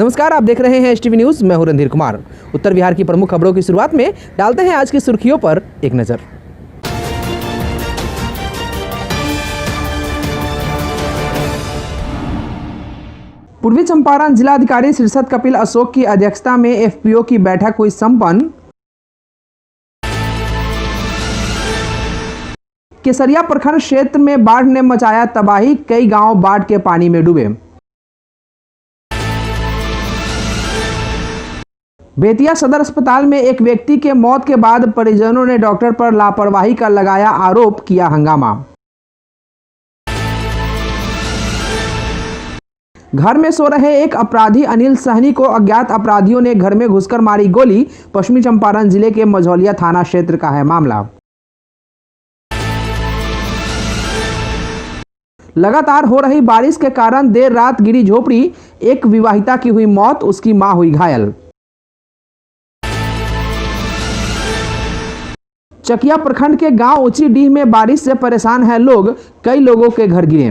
नमस्कार, आप देख रहे हैं एसटीवी न्यूज। मैं हूं रणधीर कुमार। उत्तर बिहार की प्रमुख खबरों की शुरुआत में डालते हैं आज की सुर्खियों पर एक नजर। पूर्वी चंपारण जिलाधिकारी शीर्षद कपिल अशोक की अध्यक्षता में एफपीओ की बैठक हुई संपन्न। केसरिया प्रखंड क्षेत्र में बाढ़ ने मचाया तबाही, कई गांव बाढ़ के पानी में डूबे। बेतिया सदर अस्पताल में एक व्यक्ति के मौत के बाद परिजनों ने डॉक्टर पर लापरवाही का लगाया आरोप, किया हंगामा। घर में सो रहे एक अपराधी अनिल सहनी को अज्ञात अपराधियों ने घर में घुसकर मारी गोली। पश्चिमी चंपारण जिले के मझौलिया थाना क्षेत्र का है मामला। लगातार हो रही बारिश के कारण देर रात गिरी झोपड़ी, एक विवाहिता की हुई मौत, उसकी मां हुई घायल। चकिया प्रखंड के गांव ऊंची डीह में बारिश से परेशान हैं लोग, कई लोगों के घर गिरे।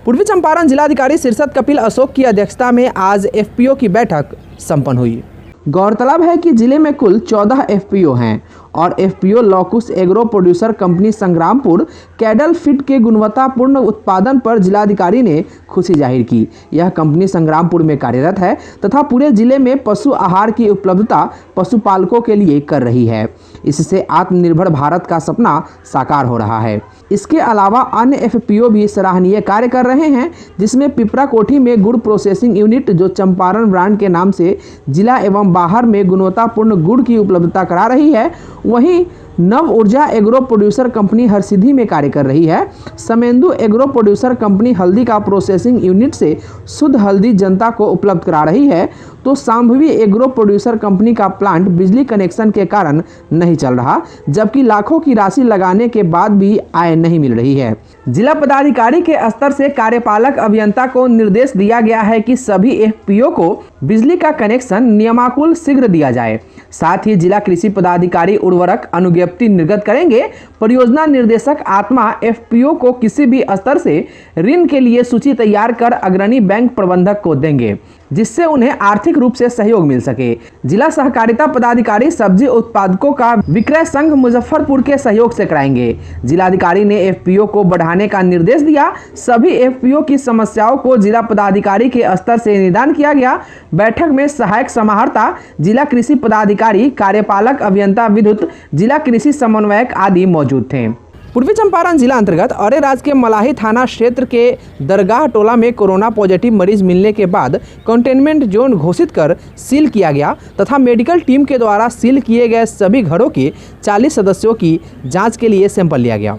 पूर्वी चंपारण जिलाधिकारी शीर्षद कपिल अशोक की अध्यक्षता में आज एफपीओ की बैठक संपन्न हुई। गौरतलब है कि जिले में कुल 14 एफपीओ हैं और एफपीओ लॉकुस agro producer company Sangrampur cattle feed के गुणवत्तापूर्ण उत्पादन पर जिलाधिकारी ने खुशी जाहिर की। यह कंपनी संग्रामपुर में कार्यरत है तथा पूरे जिले में पशु आहार की उपलब्धता पशुपालकों के लिए कर रही है। इससे आत्मनिर्भर भारत का सपना साकार हो रहा है। इसके अलावा अन्य एफपीओ भी सराहनीय कार्य कर रहे हैं, जिसमें पिपरा कोठी में गुड़ प्रोसेसिंग यूनिट जो चंपारण ब्रांड के नाम से जिला एवं बाहर में गुणवत्तापूर्ण गुड़ की उपलब्धता करा रही है। वहीं नव ऊर्जा एग्रो प्रोड्यूसर कंपनी हरसिद्धि में कार्य कर रही है। समेंदु एग्रो प्रोड्यूसर कंपनी हल्दी का प्रोसेसिंग यूनिट से शुद्ध हल्दी जनता को उपलब्ध करा रही है, तो सांभवी एग्रो प्रोड्यूसर कंपनी का प्लांट बिजली कनेक्शन के कारण नहीं चल रहा, जबकि लाखों की राशि लगाने के बाद भी आय नहीं मिल रही है। जिला पदाधिकारी के स्तर से कार्यपालक अभियंता को निर्देश दिया गया है कि सभी एफपीओ को बिजली का कनेक्शन नियमानुकूल शीघ्र दिया जाए। साथ ही जिला कृषि पदाधिकारी उर्वरक अनुज्ञप्ति निर्गत करेंगे। परियोजना निर्देशक आत्मा एफपीओ को किसी भी स्तर से ऋण के लिए सूची तैयार कर अग्रणी बैंक प्रबंधक को देंगे, जिससे उन्हें आर्थिक रूप से सहयोग मिल सके। जिला सहकारिता पदाधिकारी सब्जी उत्पादकों का विक्रय संघ मुजफ्फरपुर के सहयोग से कराएंगे। जिलाधिकारी ने एफपीओ को बढ़ाने का निर्देश दिया। सभी एफपीओ की समस्याओं को जिला पदाधिकारी के स्तर से निदान किया गया। बैठक में सहायक समाहर्ता, जिला कृषि पदाधिकारी, कार्यपालक अभियंता, विद्युत, जिला कृषि समन्वयक आदि मौजूद थे। पूर्वी चंपारण जिला अंतर्गत अरेराज के मलाही थाना क्षेत्र के दरगाह टोला में कोरोना पॉजिटिव मरीज मिलने के बाद कंटेनमेंट जोन घोषित कर सील किया गया तथा मेडिकल टीम के द्वारा सील किए गए सभी घरों के 40 सदस्यों की जांच के लिए सैंपल लिया गया।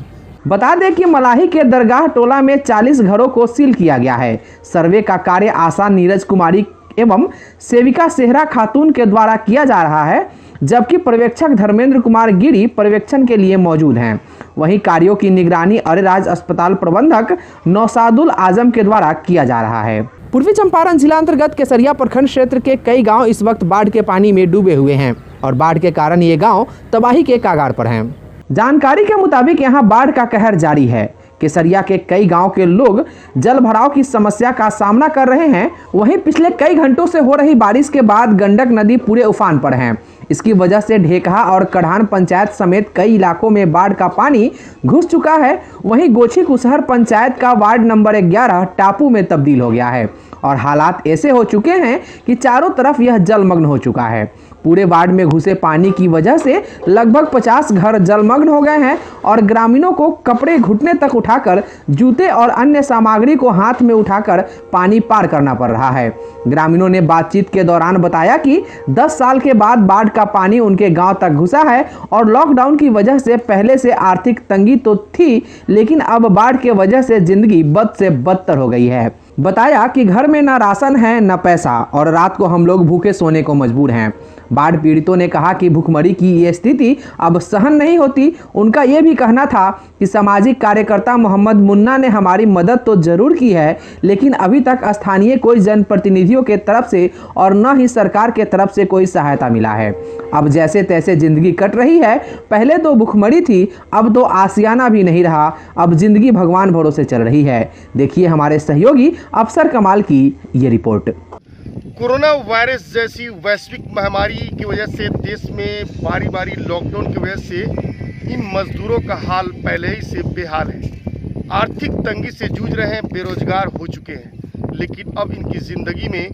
बता दें कि मलाही के दरगाह टोला में 40 घरों को सील किया गया है। सर्वे का कार्य आशा नीरज कुमारी एवं सेविका सेहरा खातून के द्वारा किया जा रहा है, जबकि पर्यवेक्षक धर्मेंद्र कुमार गिरी पर्यवेक्षण के लिए मौजूद हैं। वहीं कार्यों की निगरानी अरेराज अस्पताल प्रबंधक नौसादुल आजम के द्वारा किया जा रहा है। पूर्वी चंपारण जिला अंतर्गत केसरिया प्रखंड क्षेत्र के कई गांव इस वक्त बाढ़ के पानी में डूबे हुए हैं और बाढ़ के कारण ये गांव तबाही के कगार पर हैं। जानकारी के मुताबिक यहां बाढ़ का कहर जारी है। केसरिया के कई गांव के लोग जल भराव की समस्या का सामना कर रहे हैं। वहीं पिछले कई घंटों से हो रही बारिश के बाद गंडक नदी पूरे उफान पर है। इसकी वजह से ढेकहा और कढ़ान पंचायत समेत कई इलाकों में बाढ़ का पानी घुस चुका है। वहीं गोछी कुसहर पंचायत का वार्ड नंबर 11 टापू में तब्दील हो गया है और हालात ऐसे हो चुके हैं कि चारों तरफ यह जलमग्न हो चुका है। पूरे वार्ड में घुसे पानी की वजह से लगभग 50 घर जलमग्न हो गए हैं और ग्रामीणों को कपड़े घुटने तक उठाकर जूते और अन्य सामग्री को हाथ में उठाकर पानी पार करना पड़ रहा है। ग्रामीणों ने बातचीत के दौरान बताया कि 10 साल के बाद बाढ़ का पानी उनके गांव तक घुसा है और लॉकडाउन की वजह से पहले से आर्थिक तंगी तो थी, लेकिन अब बाढ़ के वजह से जिंदगी बद से बदतर हो गई है। बताया कि घर में न राशन है न पैसा और रात को हम लोग भूखे सोने को मजबूर हैं। बाढ़ पीड़ितों ने कहा कि भुखमरी की ये स्थिति अब सहन नहीं होती। उनका ये भी कहना था कि सामाजिक कार्यकर्ता मोहम्मद मुन्ना ने हमारी मदद तो जरूर की है, लेकिन अभी तक स्थानीय कोई जनप्रतिनिधियों के तरफ से और न ही सरकार के तरफ से कोई सहायता मिला है। अब जैसे तैसे जिंदगी कट रही है। पहले तो भुखमरी थी, अब तो आसियाना भी नहीं रहा। अब जिंदगी भगवान भरोसे चल रही है। देखिए हमारे सहयोगी अफसर कमाल की ये रिपोर्ट। कोरोना वायरस जैसी वैश्विक महामारी की वजह से देश में बारी बारी लॉकडाउन की वजह से इन मजदूरों का हाल पहले ही से बेहाल है। आर्थिक तंगी से जूझ रहे हैं, बेरोजगार हो चुके हैं, लेकिन अब इनकी ज़िंदगी में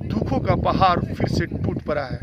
दुखों का पहाड़ फिर से टूट पड़ा है।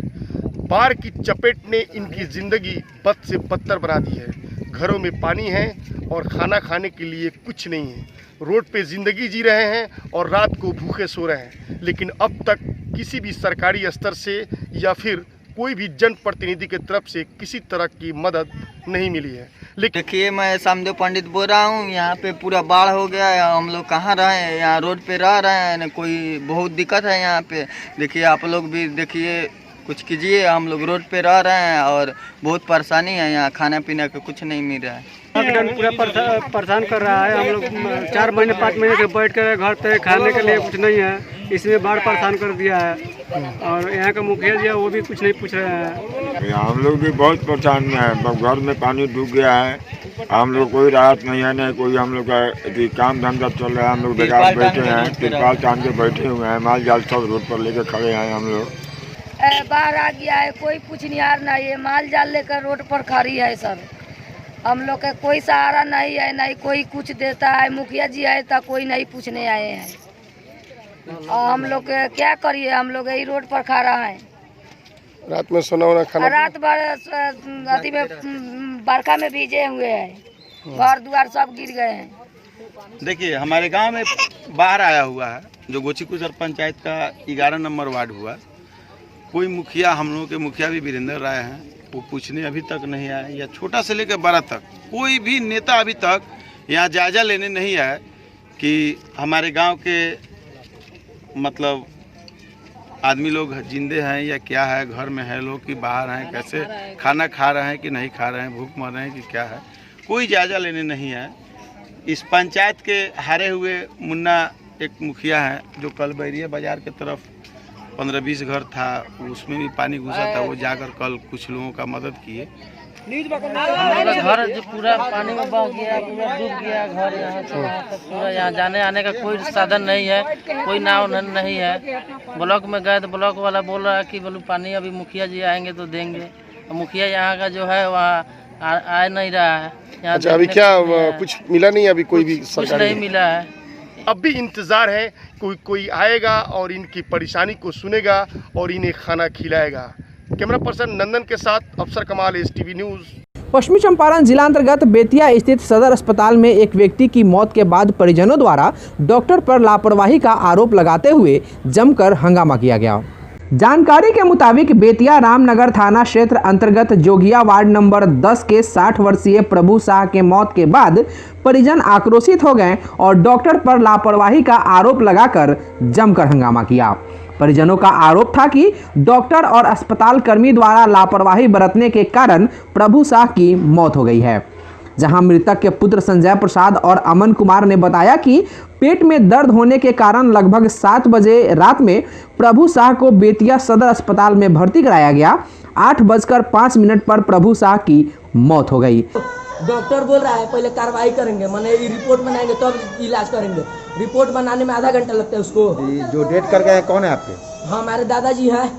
बाढ़ की चपेट ने इनकी ज़िंदगी बद से बदतर बना दी है। घरों में पानी है और खाना खाने के लिए कुछ नहीं है। रोड पे ज़िंदगी जी रहे हैं और रात को भूखे सो रहे हैं, लेकिन अब तक किसी भी सरकारी स्तर से या फिर कोई भी जनप्रतिनिधि की तरफ से किसी तरह की मदद नहीं मिली है। लेकिन देखिए, मैं सामदेव पंडित बोल रहा हूँ। यहाँ पे पूरा बाढ़ हो गया है। हम लोग कहाँ रहे, यहाँ रोड पे रह रहे हैं, कोई बहुत दिक्कत है यहाँ पे। देखिए आप लोग भी देखिए, कुछ कीजिए। हम लोग रोड पे रह रहे हैं और बहुत परेशानी है। यहाँ खाना पीना का कुछ नहीं मिल रहा है। लॉकडाउन पूरा परेशान कर रहा है। हम लोग 4 महीने 5 महीने से बैठ कर घर पे खाने के लिए कुछ नहीं है। इसमें बाढ़ परेशान कर दिया है और यहाँ का मुखिया जी है वो भी कुछ नहीं पूछ रहे हैं। हम लोग भी बहुत परेशान में है। घर में पानी डूब गया है। हम लोग कोई राहत नहीं है, नहीं कोई हम लोग का काम धंधा चल रहा है। हम लोग बेकार बैठे हैं, तिरपाल तान के बैठे हुए हैं। माल जाल सब रोड पर लेकर खड़े हैं। हम लोग बाढ़ आ गया है, कोई पूछनिहार नहीं है। माल जाल लेकर रोड पर खड़ी है सर। हम लोग का कोई सहारा नहीं है, नहीं कोई कुछ देता है। मुखिया जी आए तो कोई नहीं पूछने आए हैं। और हम लोग क्या करिए, हम लोग यही रोड पर खड़ा है। रात में सोना वोना खाना, रात भर अति में बरखा में भीजे हुए हैं। घर द्वार सब गिर गए हैं। देखिए हमारे गांव में बाढ़ आया हुआ है, जो गोचीकुसर पंचायत का 11 नंबर वार्ड हुआ। कोई मुखिया, हम लोगों के मुखिया भी वीरेंद्र राय हैं, वो पूछने अभी तक नहीं आए, या छोटा से लेकर बड़ा तक कोई भी नेता अभी तक यहाँ जायजा लेने नहीं आए कि हमारे गांव के मतलब आदमी लोग जिंदे हैं या क्या है, घर में है लोग कि बाहर हैं, कैसे खाना खा रहे हैं कि नहीं खा रहे हैं, भूख मर रहे हैं कि क्या है, कोई जायजा लेने नहीं आए। इस पंचायत के हारे हुए मुन्ना एक मुखिया है, जो कल बैरिया बाजार के तरफ 15-20 घर था, उसमें भी पानी घुसा था। वो जाकर कल कुछ लोगों का मदद किए। हमारा घर जो पूरा पानी में बह गया, पूरा डूब गया घर। यहाँ से वहाँ तक पूरा, यहाँ जाने आने का कोई साधन नहीं है, कोई नाव नहीं है। ब्लॉक में गए तो ब्लॉक वाला बोल रहा है कि बोलो पानी अभी मुखिया जी आएंगे तो देंगे। मुखिया यहाँ का जो है वहाँ आ नहीं रहा है। अच्छा, अभी क्या कुछ मिला नहीं? अभी कोई भी कुछ नहीं मिला है। अब भी इंतजार है, कोई आएगा और इनकी परेशानी को सुनेगा और इन्हें खाना खिलाएगा। कैमरा पर्सन नंदन के साथ अफसर कमाल, STV न्यूज़। पश्चिमी चंपारण जिला अंतर्गत बेतिया स्थित सदर अस्पताल में एक व्यक्ति की मौत के बाद परिजनों द्वारा डॉक्टर पर लापरवाही का आरोप लगाते हुए जमकर हंगामा किया गया। जानकारी के मुताबिक बेतिया रामनगर थाना क्षेत्र अंतर्गत जोगिया वार्ड नंबर 10 के 60 वर्षीय प्रभु शाह के मौत के बाद परिजन आक्रोशित हो गए और डॉक्टर पर लापरवाही का आरोप लगाकर जमकर हंगामा किया। परिजनों का आरोप था कि डॉक्टर और अस्पताल कर्मी द्वारा लापरवाही बरतने के कारण प्रभु शाह की मौत हो गई है। जहां मृतक के पुत्र संजय प्रसाद और अमन कुमार ने बताया कि पेट में दर्द होने के कारण लगभग 7 बजे रात में प्रभु शाह को बेतिया सदर अस्पताल में भर्ती कराया गया। 8:05 पर प्रभु शाह की मौत हो गई। डॉक्टर बोल रहा है पहले कार्रवाई करेंगे, माने रिपोर्ट बनाएंगे तब इलाज करेंगे। रिपोर्ट बनाने में आधा घंटा लगता है उसको। जो डेट कर गए कौन है आपके? हमारे दादाजी हैं।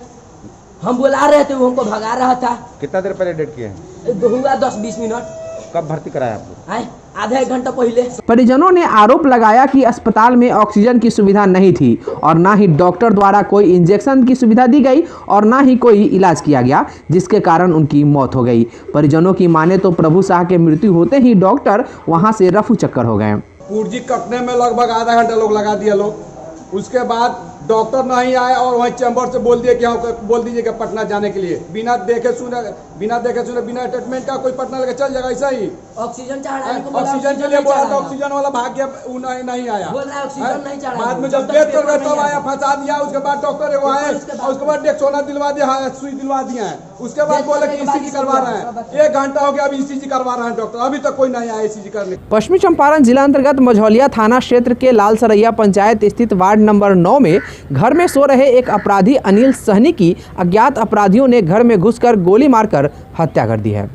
हम बुला रहे थे, वो हमको भगा रहा था। कितना देर पहले डेट किए हैं? हुआ 10-20 मिनट। कब भर्ती कराया आपको? आधा 1 घंटा पहले। परिजनों ने आरोप लगाया कि अस्पताल में ऑक्सीजन की सुविधा नहीं थी और ना ही डॉक्टर द्वारा कोई इंजेक्शन की सुविधा दी गई और ना ही कोई इलाज किया गया, जिसके कारण उनकी मौत हो गई। परिजनों की माने तो प्रभु शाह के मृत्यु होते ही डॉक्टर वहां से रफू चक्कर हो गए। पुर्जी कटने में लगभग आधा घंटा लोग लगा दिया लोग। उसके बाद डॉक्टर नहीं आए और वहीं चैम्बर से बोल दिए कि हाँ बोल दीजिए कि पटना जाने के लिए बिना देखे सुने बिना ट्रीटमेंट का कोई पटना लेके चल जाएगा ऐसा ही। ऑक्सीजन ऑक्सीजन के लिए बोला था, ऑक्सीजन वाला भाग गया, वो नहीं आया। बाद में जब डेथ कर गए तब आया, फंसा दिया। उसके बाद डॉक्टर वो आए और उसके बाद डेक्सोना दिलवा दिया, सुई दिलवा दिया है। उसके बाद बोले कि ईसीजी करवा रहे हैं। 1 घंटा हो गया, अभी ईसीजी करवा रहे हैं डॉक्टर, अभी तक कोई नहीं आया ईसीजी करने। पश्चिमी चंपारण जिला अंतर्गत मझौलिया थाना क्षेत्र के लालसरैया पंचायत स्थित वार्ड नंबर 9 में घर में सो रहे एक अपराधी अनिल सहनी की अज्ञात अपराधियों ने घर में घुसकर गोली मारकर हत्या कर दी है।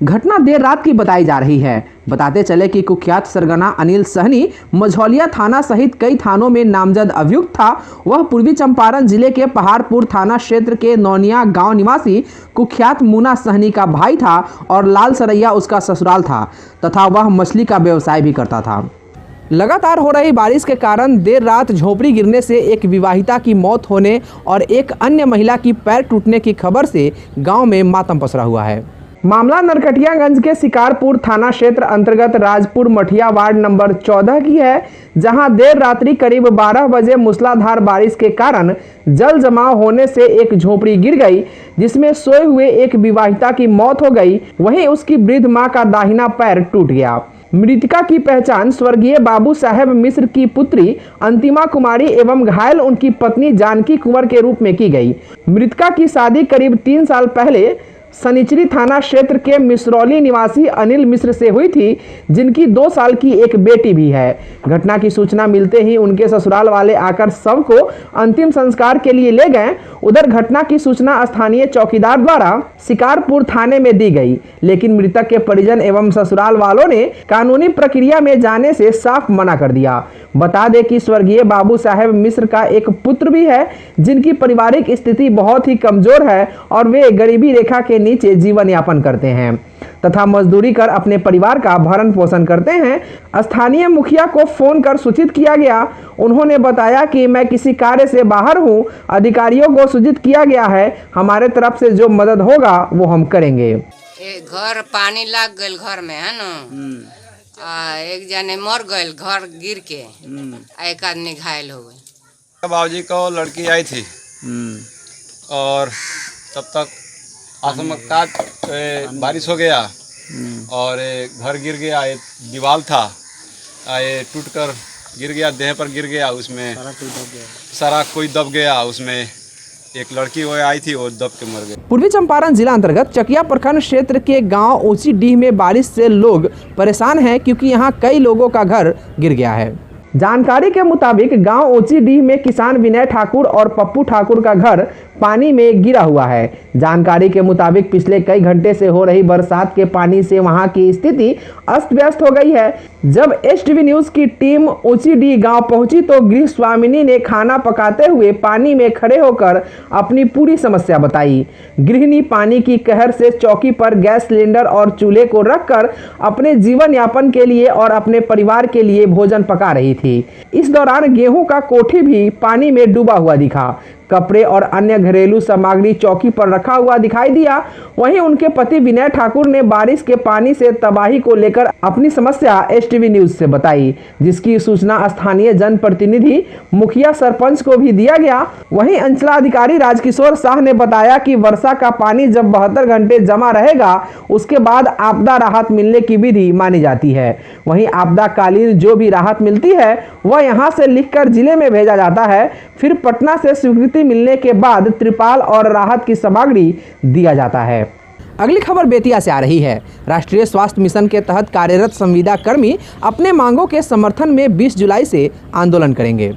घटना देर रात की बताई जा रही है। बताते चले कि कुख्यात सरगना अनिल सहनी मझौलिया थाना सहित कई थानों में नामजद अभियुक्त था। वह पूर्वी चंपारण जिले के पहाड़पुर थाना क्षेत्र के नौनिया गांव निवासी कुख्यात मुना सहनी का भाई था और लालसरैया उसका ससुराल था तथा वह मछली का व्यवसाय भी करता था। लगातार हो रही बारिश के कारण देर रात झोपड़ी गिरने से एक विवाहिता की मौत होने और एक अन्य महिला की पैर टूटने की खबर से गांव में मातम पसरा हुआ है। मामला नरकटियागंज के शिकारपुर थाना क्षेत्र अंतर्गत राजपुर मठिया वार्ड नंबर 14 की है, जहां देर रात्रि करीब 12 बजे मूसलाधार बारिश के कारण जल जमाव होने से एक झोपड़ी गिर गई, जिसमें सोए हुए एक विवाहिता की मौत हो गई। वहीं उसकी वृद्ध मां का दाहिना पैर टूट गया। मृतका की पहचान स्वर्गीय बाबू साहेब मिश्र की पुत्री अंतिमा कुमारी एवं घायल उनकी पत्नी जानकी कुंवर के रूप में की गई। मृतका की शादी करीब 3 साल पहले सनिचरी थाना क्षेत्र के मिसरौली निवासी अनिल मिश्र से हुई थी, जिनकी 2 साल की एक बेटी भी है। घटना की सूचना मिलते ही उनके ससुराल वाले आकर शव को अंतिम संस्कार के लिए ले गए। उधर घटना की सूचना स्थानीय चौकीदार द्वारा शिकारपुर थाने में दी गई, लेकिन मृतक के परिजन एवं ससुराल वालों ने कानूनी प्रक्रिया में जाने से साफ मना कर दिया। बता दें कि स्वर्गीय बाबू साहेब मिश्र का एक पुत्र भी है, जिनकी पारिवारिक स्थिति बहुत ही कमजोर है और वे गरीबी रेखा के नीचे जीवन यापन करते हैं तथा मजदूरी कर अपने परिवार का भरण पोषण करते हैं। स्थानीय मुखिया को फोन कर सूचित किया गया। उन्होंने बताया कि मैं किसी कार्य से बाहर हूं, अधिकारियों को सूचित किया गया है, हमारे तरफ से जो मदद होगा वो हम करेंगे। घर पानी लग गए घर में है ना, एक जने मर गए घर गिर के, एक आदमी घायल हो गए। बाबूजी को लड़की आई थी और तब तक आसमाकात बारिश हो गया और घर गिर गया, एक दीवार था ये टूट कर गिर गया, देह पर गिर गया, उसमें सारा कोई दब गया। उसमें एक लड़की वो आई थी, वो दब के मर गई। पूर्वी चंपारण जिला अंतर्गत चकिया प्रखंड क्षेत्र के गांव ऊंची डीह में बारिश से लोग परेशान हैं, क्योंकि यहां कई लोगों का घर गिर गया है। जानकारी के मुताबिक गांव ऊंची डीह में किसान विनय ठाकुर और पप्पू ठाकुर का घर पानी में गिरा हुआ है। जानकारी के मुताबिक पिछले कई घंटे से हो रही बरसात के पानी से वहां की स्थिति अस्त व्यस्त हो गई है। जब एसटीवी न्यूज की टीम ऊंची डीह गांव पहुंची तो गृह स्वामिनी ने खाना पकाते हुए पानी में खड़े होकर अपनी पूरी समस्या बताई। गृहिणी पानी की कहर से चौकी पर गैस सिलेंडर और चूल्हे को रखकर अपने जीवन यापन के लिए और अपने परिवार के लिए भोजन पका रही थी। इस दौरान गेहूं का कोठी भी पानी में डूबा हुआ दिखा। कपड़े और अन्य घरेलू सामग्री चौकी पर रखा हुआ दिखाई दिया। वहीं उनके पति विनय ठाकुर ने बारिश के पानी से तबाही को लेकर अपनी समस्या एसटीवी न्यूज से बताई, जिसकी सूचना स्थानीय जनप्रतिनिधि, मुखिया, सरपंच को भी दिया गया। वहीं अंचलाधिकारी राजकिशोर शाह ने बताया कि वर्षा का पानी जब 72 घंटे जमा रहेगा, उसके बाद आपदा राहत मिलने की विधि मानी जाती है। वहीं आपदाकालीन जो भी राहत मिलती है वह यहाँ से लिखकर जिले में भेजा जाता है, फिर पटना से स्वीकृति मिलने के बाद त्रिपाल और राहत की सामग्री दिया जाता है। अगली खबर बेतिया से आ रही है। राष्ट्रीय स्वास्थ्य मिशन के तहत कार्यरत संविदा कर्मी अपने मांगों के समर्थन में 20 जुलाई से आंदोलन करेंगे।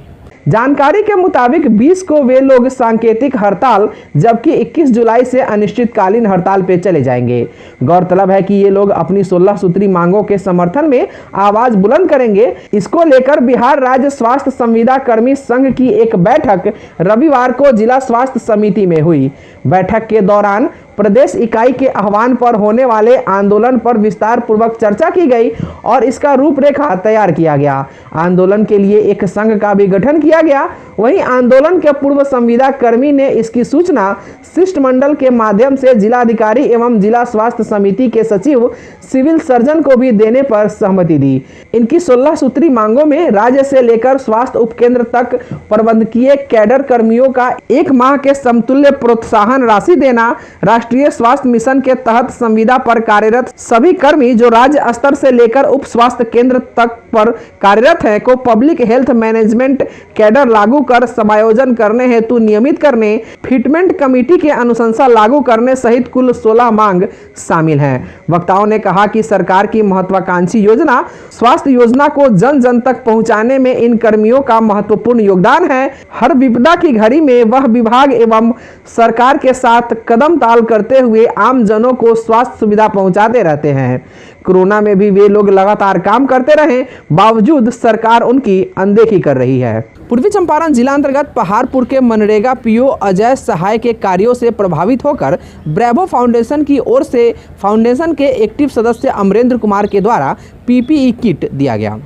जानकारी के मुताबिक 20 को वे लोग सांकेतिक हड़ताल, जबकि 21 जुलाई से अनिश्चितकालीन हड़ताल पे चले जाएंगे। गौरतलब है कि ये लोग अपनी 16 सूत्री मांगों के समर्थन में आवाज बुलंद करेंगे। इसको लेकर बिहार राज्य स्वास्थ्य संविदा कर्मी संघ की एक बैठक रविवार को जिला स्वास्थ्य समिति में हुई। बैठक के दौरान प्रदेश इकाई के आह्वान पर होने वाले आंदोलन पर विस्तार पूर्वक चर्चा की गई और इसका रूपरेखा तैयार किया गया। आंदोलन के लिए एक संघ का भी गठन किया गया। वहीं आंदोलन के पूर्व संविदा कर्मी ने इसकी सूचना शिष्टमंडल के माध्यम से जिलाधिकारी एवं जिला स्वास्थ्य समिति के सचिव सिविल सर्जन को भी देने पर सहमति दी। इनकी 16 सूत्री मांगों में राज्य से लेकर स्वास्थ्य उपकेंद्र तक प्रबंधकीय कैडर कर्मियों का 1 माह के समतुल्य प्रोत्साहन राशि देना, राष्ट्रीय स्वास्थ्य मिशन के तहत संविदा पर कार्यरत सभी कर्मी जो राज्य स्तर से लेकर उप स्वास्थ्य केंद्र तक पर कार्यरत हैं को पब्लिक हेल्थ मैनेजमेंट कैडर लागू कर समायोजन करने हेतु नियमित करने, फिटमेंट कमेटी के अनुशंसा लागू करने सहित कुल 16 मांग शामिल हैं। वक्ताओं ने कहा कि सरकार की महत्वाकांक्षी योजना स्वास्थ्य योजना को जन जन तक पहुंचाने में इन कर्मियों का महत्वपूर्ण योगदान है। हर विपदा की घड़ी में वह विभाग एवं सरकार के साथ कदम ताल करते हुए आम जनों को स्वास्थ्य सुविधा पहुंचाते रहते हैं। कोरोना में भी वे लोग लगातार काम करते रहे, बावजूद सरकार उनकी अनदेखी कर रही है। पूर्वी चंपारण जिला अंतर्गत पहाड़पुर के मनरेगा पीओ अजय सहाय के कार्यों से प्रभावित होकर ब्रेवो फाउंडेशन की ओर से फाउंडेशन के एक्टिव सदस्य अमरेंद्र कुमार के द्वारा पीपीई किट दिया गया।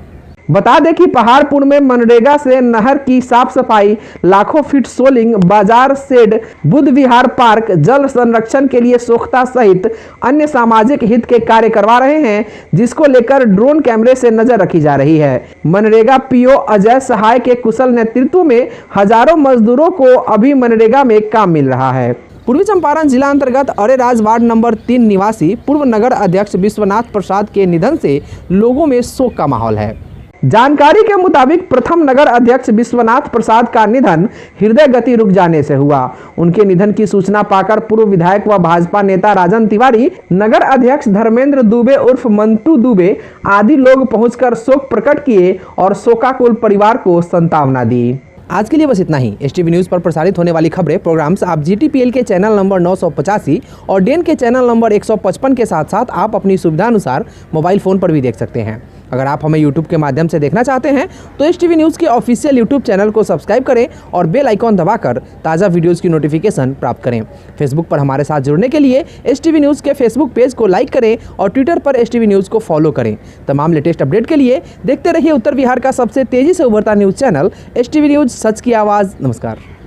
बता दें कि पहाड़पुर में मनरेगा से नहर की साफ सफाई, लाखों फीट सोलिंग, बाजार शेड, बुद्ध विहार पार्क, जल संरक्षण के लिए सोख्ता सहित अन्य सामाजिक हित के कार्य करवा रहे हैं, जिसको लेकर ड्रोन कैमरे से नजर रखी जा रही है। मनरेगा पीओ अजय सहाय के कुशल नेतृत्व में हजारों मजदूरों को अभी मनरेगा में काम मिल रहा है। पूर्वी चंपारण जिला अंतर्गत अरेराज वार्ड नंबर 3 निवासी पूर्व नगर अध्यक्ष विश्वनाथ प्रसाद के निधन से लोगों में शोक का माहौल है। जानकारी के मुताबिक प्रथम नगर अध्यक्ष विश्वनाथ प्रसाद का निधन हृदय गति रुक जाने से हुआ। उनके निधन की सूचना पाकर पूर्व विधायक व भाजपा नेता राजन तिवारी, नगर अध्यक्ष धर्मेंद्र दुबे उर्फ मंटू दुबे आदि लोग पहुंचकर शोक प्रकट किए और शोकाकुल परिवार को सांत्वना दी। आज के लिए बस इतना ही। एसटीवी न्यूज़ पर प्रसारित होने वाली खबरें प्रोग्राम्स आप जीटीपीएल के चैनल नंबर 985 और डेन के चैनल नंबर 155 के साथ साथ आप अपनी सुविधा अनुसार मोबाइल फ़ोन पर भी देख सकते हैं। अगर आप हमें यूट्यूब के माध्यम से देखना चाहते हैं तो एसटीवी न्यूज़ के ऑफिशियल यूट्यूब चैनल को सब्सक्राइब करें और बेल आइकॉन दबाकर ताज़ा वीडियोज़ की नोटिफिकेशन प्राप्त करें। फेसबुक पर हमारे साथ जुड़ने के लिए एसटीवी न्यूज़ के फेसबुक पेज को लाइक करें और ट्विटर पर एसटीवी न्यूज़ को फॉलो करें। तमाम लेटेस्ट अपडेट के लिए देखते रहिए उत्तर बिहार का सबसे तेज़ी से उभरता न्यूज़ चैनल एसटीवी न्यूज़, सच की आवाज़। नमस्कार।